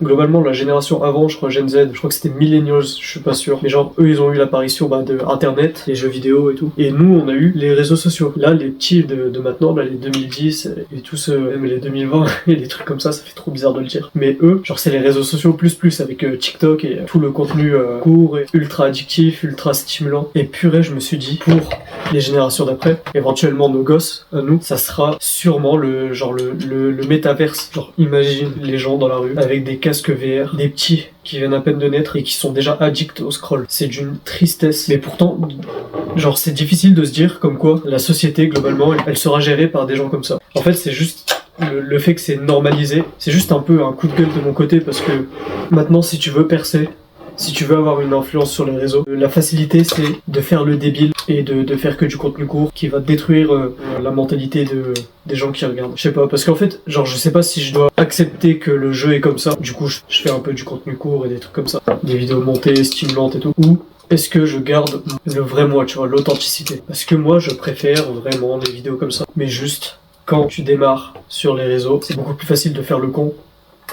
Globalement, la génération avant, je crois Gen Z, je crois que c'était Millennials, je suis pas sûr. Mais genre, eux, ils ont eu l'apparition de Internet, les jeux vidéo et tout. Et nous, on a eu les réseaux sociaux. Là, les petits de maintenant, là, les 2010 et tous, même les 2020 et des trucs comme ça fait trop bizarre de le dire. Mais eux, genre, c'est les réseaux sociaux plus avec TikTok et tout le contenu court et ultra addictif, ultra stimulant. Et purée, je me suis dit, pour les générations d'après, éventuellement nos gosses, à nous, ça sera sûrement le métaverse. Genre, imagine les gens dans la rue avec des casques VR, des petits qui viennent à peine de naître et qui sont déjà addicts au scroll. C'est d'une tristesse. Mais pourtant, genre, c'est difficile de se dire comme quoi la société, globalement, elle sera gérée par des gens comme ça. En fait, c'est juste le fait que c'est normalisé. C'est juste un peu un coup de gueule de mon côté parce que maintenant, si tu veux percer, si tu veux avoir une influence sur les réseaux, la facilité c'est de faire le débile et de faire que du contenu court qui va détruire la mentalité des gens qui regardent. Je sais pas, parce qu'en fait, genre je sais pas si je dois accepter que le jeu est comme ça, du coup je fais un peu du contenu court et des trucs comme ça, des vidéos montées, stimulantes et tout, ou est-ce que je garde le vrai moi, tu vois, l'authenticité. Parce que moi je préfère vraiment des vidéos comme ça, mais juste quand tu démarres sur les réseaux, c'est beaucoup plus facile de faire le con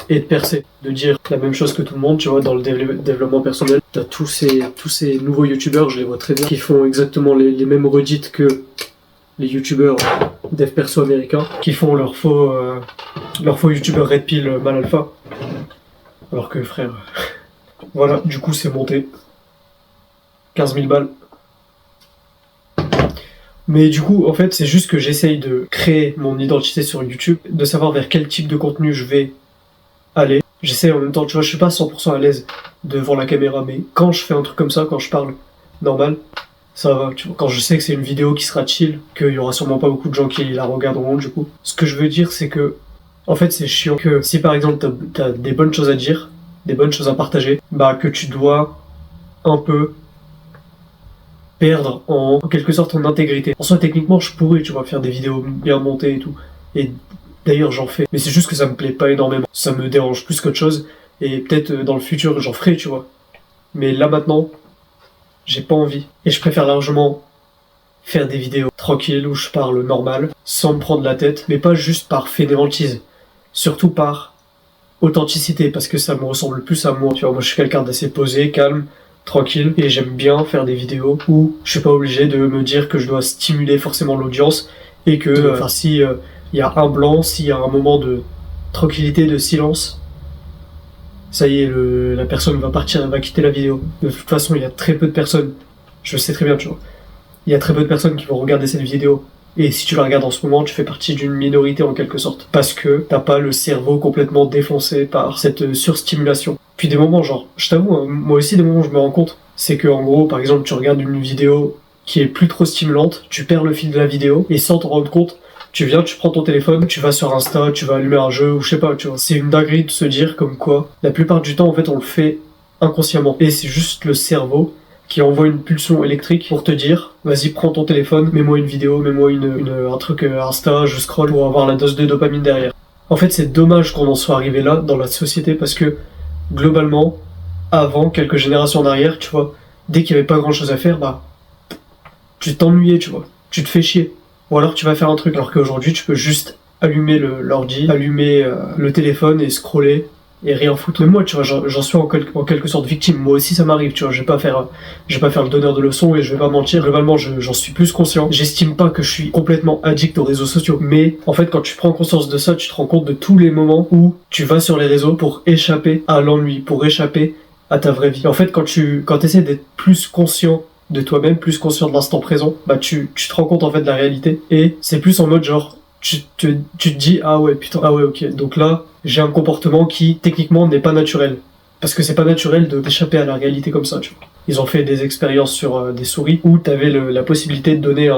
et de percer, de dire la même chose que tout le monde, tu vois, dans le développement personnel. T'as tous ces nouveaux youtubeurs, je les vois très bien, qui font exactement les mêmes redites que les youtubeurs dev perso américains, qui font leur faux youtubeur Red Pill mal alpha. Alors que frère, voilà, du coup c'est monté. 15 000 balles. Mais du coup, en fait, c'est juste que j'essaye de créer mon identité sur YouTube, de savoir vers quel type de contenu je vais aller. J'essaie en même temps, tu vois, je suis pas 100% à l'aise devant la caméra, mais quand je fais un truc comme ça, quand je parle normal, ça va, tu vois. Quand je sais que c'est une vidéo qui sera chill, qu'il y aura sûrement pas beaucoup de gens qui la regarderont, du coup. Ce que je veux dire, c'est que, en fait, c'est chiant que si par exemple t'as des bonnes choses à dire, des bonnes choses à partager, bah que tu dois un peu perdre en quelque sorte en intégrité. En soi, techniquement, je pourrais, tu vois, faire des vidéos bien montées et tout. Et d'ailleurs, j'en fais. Mais c'est juste que ça me plaît pas énormément. Ça me dérange plus qu'autre chose. Et peut-être dans le futur, j'en ferai, tu vois. Mais là, maintenant, j'ai pas envie. Et je préfère largement faire des vidéos tranquilles où je parle normal, sans me prendre la tête, mais pas juste par fainéantise. Surtout par authenticité, parce que ça me ressemble plus à moi. Tu vois, moi, je suis quelqu'un d'assez posé, calme, tranquille, et j'aime bien faire des vidéos où je suis pas obligé de me dire que je dois stimuler forcément l'audience, et que, si il y a un blanc, s'il y a un moment de tranquillité, de silence, ça y est, la personne va partir, elle va quitter la vidéo. De toute façon, il y a très peu de personnes, je le sais très bien, tu vois, il y a très peu de personnes qui vont regarder cette vidéo. Et si tu la regardes en ce moment, tu fais partie d'une minorité en quelque sorte. Parce que t'as pas le cerveau complètement défoncé par cette surstimulation. Puis des moments, genre, je t'avoue, hein, moi aussi des moments où je me rends compte, c'est que en gros, par exemple, tu regardes une vidéo qui est plus trop stimulante, tu perds le fil de la vidéo, et sans t'en rendre compte, tu viens, tu prends ton téléphone, tu vas sur Insta, tu vas allumer un jeu, ou je sais pas, tu vois. C'est une dinguerie de se dire comme quoi, la plupart du temps, en fait, on le fait inconsciemment. Et c'est juste le cerveau qui envoie une pulsion électrique pour te dire vas-y, prends ton téléphone, mets-moi une vidéo, mets-moi un truc Insta, je scroll pour avoir la dose de dopamine derrière. En fait, c'est dommage qu'on en soit arrivé là dans la société parce que globalement, avant, quelques générations en arrière, tu vois, dès qu'il y avait pas grand-chose à faire, bah tu t'ennuyais, tu vois, tu te fais chier. Ou alors tu vas faire un truc, alors qu'aujourd'hui tu peux juste allumer l'ordi, allumer le téléphone et scroller et rien foutre. Mais moi, tu vois, j'en suis en quelque sorte victime. Moi aussi, ça m'arrive, tu vois. Je vais pas faire le donneur de leçons et je vais pas mentir. Globalement, j'en suis plus conscient. J'estime pas que je suis complètement addict aux réseaux sociaux. Mais, en fait, quand tu prends conscience de ça, tu te rends compte de tous les moments où tu vas sur les réseaux pour échapper à l'ennui, pour échapper à ta vraie vie. Et en fait, quand t'essaies d'être plus conscient de toi-même, plus conscient de l'instant présent, bah, tu te rends compte, en fait, de la réalité. Et c'est plus en mode, genre, tu te dis ah ouais putain, ah ouais ok, donc là j'ai un comportement qui techniquement n'est pas naturel parce que c'est pas naturel d'échapper à la réalité comme ça, tu vois. Ils ont fait des expériences sur des souris où t'avais la possibilité de donner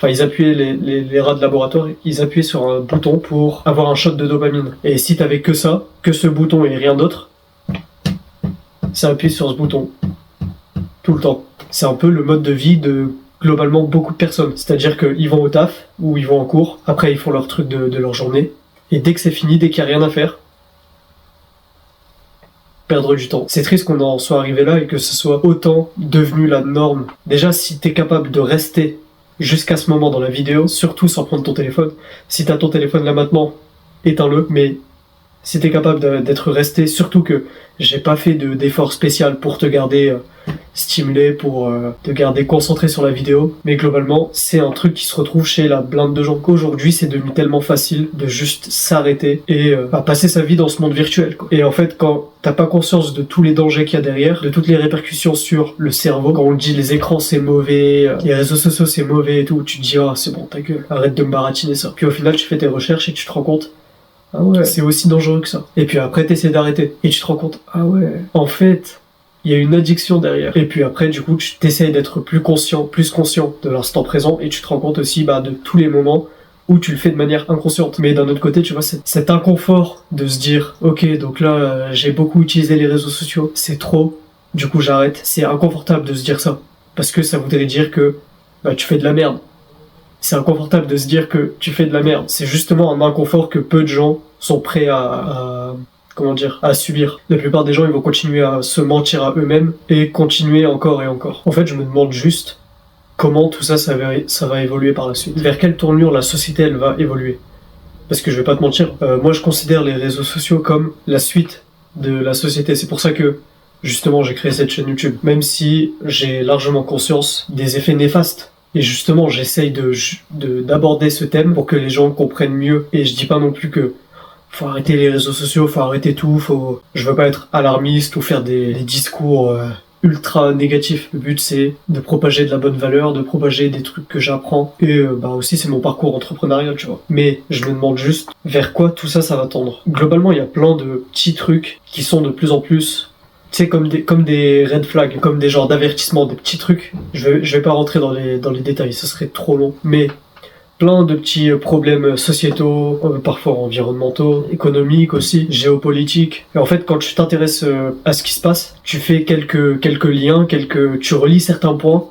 ils appuyaient les rats de laboratoire, ils appuyaient sur un bouton pour avoir un shot de dopamine, et si t'avais que ça, que ce bouton et rien d'autre, ça appuie sur ce bouton tout le temps. C'est un peu le mode de vie de globalement beaucoup de personnes. C'est-à-dire qu'ils vont au taf, ou ils vont en cours, après ils font leur truc de leur journée, et dès que c'est fini, dès qu'il n'y a rien à faire, perdre du temps. C'est triste qu'on en soit arrivé là et que ce soit autant devenu la norme. Déjà, si t'es capable de rester jusqu'à ce moment dans la vidéo, surtout sans prendre ton téléphone, si t'as ton téléphone là maintenant, éteins-le, mais Si t'es capable d'être resté, surtout que j'ai pas fait d'effort spécial pour te garder stimulé, pour te garder concentré sur la vidéo, mais globalement, c'est un truc qui se retrouve chez la blinde de gens. Qu'aujourd'hui, c'est devenu tellement facile de juste s'arrêter et passer sa vie dans ce monde virtuel, quoi. Et en fait, quand t'as pas conscience de tous les dangers qu'il y a derrière, de toutes les répercussions sur le cerveau, quand on dit les écrans c'est mauvais, les réseaux sociaux c'est mauvais et tout, tu te dis ah c'est bon ta gueule, arrête de me baratiner ça. Puis au final, tu fais tes recherches et tu te rends compte ah ouais, c'est aussi dangereux que ça. Et puis après, t'essaies d'arrêter. Et tu te rends compte, ah ouais, en fait, il y a une addiction derrière. Et puis après, du coup, tu t'essayes d'être plus conscient de l'instant présent, et tu te rends compte aussi, de tous les moments où tu le fais de manière inconsciente. Mais d'un autre côté, tu vois, cet inconfort de se dire, ok, donc là, j'ai beaucoup utilisé les réseaux sociaux, c'est trop, du coup, j'arrête. C'est inconfortable de se dire ça. Parce que ça voudrait dire que, tu fais de la merde. C'est inconfortable de se dire que tu fais de la merde. C'est justement un inconfort que peu de gens sont prêts à subir. La plupart des gens, ils vont continuer à se mentir à eux-mêmes et continuer encore et encore. En fait, je me demande juste comment tout ça, ça va évoluer par la suite. Vers quelle tournure la société, elle va évoluer. Parce que je vais pas te mentir, moi je considère les réseaux sociaux comme la suite de la société. C'est pour ça que, justement, j'ai créé cette chaîne YouTube. Même si j'ai largement conscience des effets néfastes. Et justement, j'essaye d'aborder ce thème pour que les gens comprennent mieux. Et je dis pas non plus que faut arrêter les réseaux sociaux, faut arrêter tout, je veux pas être alarmiste ou faire des discours ultra négatifs. Le but, c'est de propager de la bonne valeur, de propager des trucs que j'apprends. Et aussi, c'est mon parcours entrepreneurial, tu vois. Mais je me demande juste vers quoi tout ça va tendre. Globalement, il y a plein de petits trucs qui sont de plus en plus... Tu sais, comme des red flags, comme des genres d'avertissements, des petits trucs. Je vais pas rentrer dans les détails, ça serait trop long. Mais plein de petits problèmes sociétaux, parfois environnementaux, économiques aussi, géopolitiques. Et en fait, quand tu t'intéresses à ce qui se passe, tu fais quelques liens, tu relis certains points,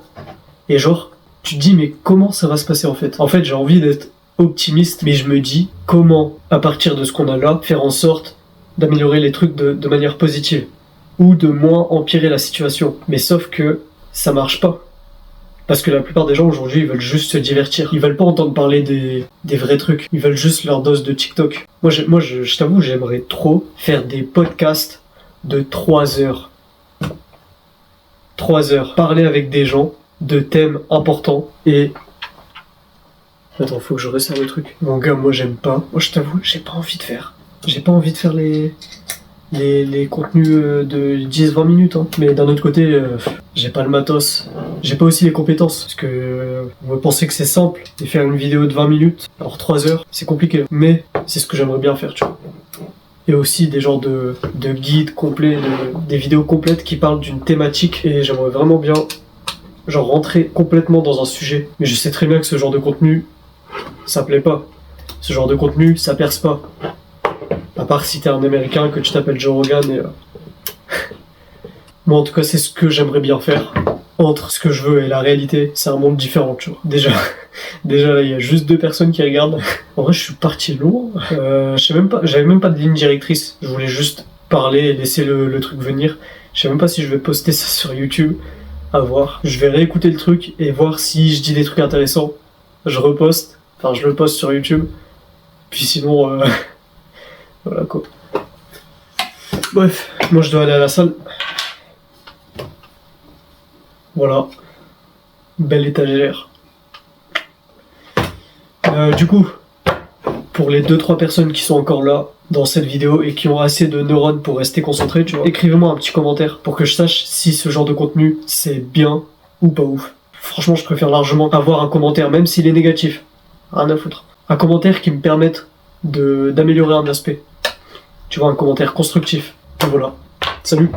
et genre, tu te dis, mais comment ça va se passer en fait? En fait, j'ai envie d'être optimiste, mais je me dis, comment, à partir de ce qu'on a là, faire en sorte d'améliorer les trucs de manière positive? Ou de moins empirer la situation. Mais sauf que ça marche pas. Parce que la plupart des gens aujourd'hui, ils veulent juste se divertir. Ils veulent pas entendre parler des vrais trucs. Ils veulent juste leur dose de TikTok. Moi, je t'avoue, j'aimerais trop faire des podcasts de 3 heures. 3 heures. Parler avec des gens de thèmes importants et... Attends, faut que je resserre le truc. Mon gars, moi j'aime pas. Moi, je t'avoue, j'ai pas envie de faire. J'ai pas envie de faire les contenus de 10-20 minutes, hein. Mais d'un autre côté, j'ai pas le matos, j'ai pas aussi les compétences, parce que on va penser que c'est simple, et faire une vidéo de 20 minutes, alors 3 heures, c'est compliqué, mais c'est ce que j'aimerais bien faire, tu vois. Et aussi des genres de guides complets, des vidéos complètes qui parlent d'une thématique, et j'aimerais vraiment bien, genre rentrer complètement dans un sujet, mais je sais très bien que ce genre de contenu, ça plaît pas. Ce genre de contenu, ça perce pas. À part si t'es un américain, que tu t'appelles Joe Rogan et... Moi en tout cas c'est ce que j'aimerais bien faire. Entre ce que je veux et la réalité, c'est un monde différent, tu vois. Déjà là il y a juste 2 personnes qui regardent. En vrai je suis parti loin. J'avais même pas de ligne directrice. Je voulais juste parler et laisser le truc venir. Je sais même pas si je vais poster ça sur YouTube. À voir. Je vais réécouter le truc et voir si je dis des trucs intéressants. Je reposte. Enfin je le poste sur YouTube. Puis sinon... Voilà quoi. Bref, moi je dois aller à la salle. Voilà. Belle étagère. Du coup, pour les 2-3 personnes qui sont encore là dans cette vidéo et qui ont assez de neurones pour rester concentrés, tu vois, écrivez-moi un petit commentaire pour que je sache si ce genre de contenu c'est bien ou pas ouf. Franchement, je préfère largement avoir un commentaire, même s'il est négatif. Rien à foutre. Un commentaire qui me permette d'améliorer un aspect. Tu vois, un commentaire constructif. Et voilà. Salut!